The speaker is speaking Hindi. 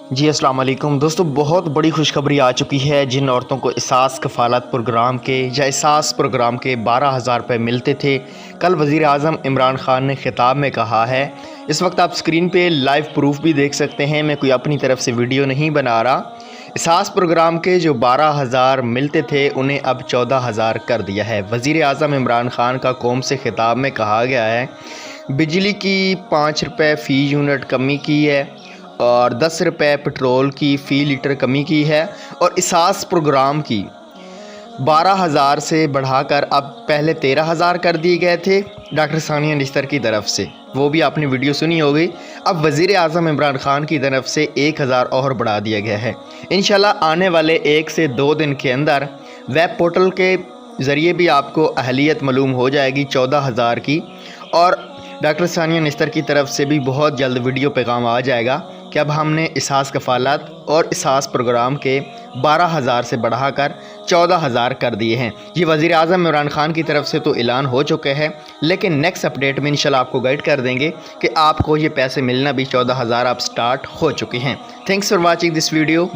जी अस्सलाम वालेकुम दोस्तों, बहुत बड़ी खुशखबरी आ चुकी है। जिन औरतों को एहसास कफ़ालत प्रोग्राम के या एहसास प्रोग्राम के 12,000 रुपये मिलते थे, कल वज़ीर आज़म इमरान ख़ान ने ख़िताब में कहा है। इस वक्त आप स्क्रीन पे लाइव प्रूफ भी देख सकते हैं, मैं कोई अपनी तरफ से वीडियो नहीं बना रहा। एहसास प्रोग्राम के जो 12,000 मिलते थे उन्हें अब 14,000 कर दिया है। वज़ीर आज़म इमरान ख़ान का कौम से ख़िताब में कहा गया है, बिजली की 5 रुपये फ़ी यूनिट कमी की है और 10 रुपये पेट्रोल की फ़ी लीटर कमी की है और एहसास प्रोग्राम की 12,000 से बढ़ाकर अब पहले 13,000 कर दिए गए थे डॉक्टर सानिया निस्तर की तरफ से, वो भी आपने वीडियो सुनी होगी। अब वज़ीर आज़म इमरान ख़ान की तरफ से 1,000 और बढ़ा दिया गया है। इंशाल्लाह आने वाले 1 से 2 दिन के अंदर वेब पोर्टल के ज़रिए भी आपको अहलियत मालूम हो जाएगी 14,000 की, और डॉक्टर सानिया निस्तर की तरफ से भी बहुत जल्द वीडियो पैगाम आ जाएगा कि अब हमने एहसास कफ़ालत और एहसास प्रोग्राम के 12,000 से बढ़ाकर 14,000 कर दिए हैं। ये वज़ीर आज़म इमरान ख़ान की तरफ से तो ऐलान हो चुके हैं, लेकिन नेक्स्ट अपडेट में इंशाल्लाह आपको गाइड कर देंगे कि आपको ये पैसे मिलना भी 14,000 अब स्टार्ट हो चुके हैं। Thanks for watching this video.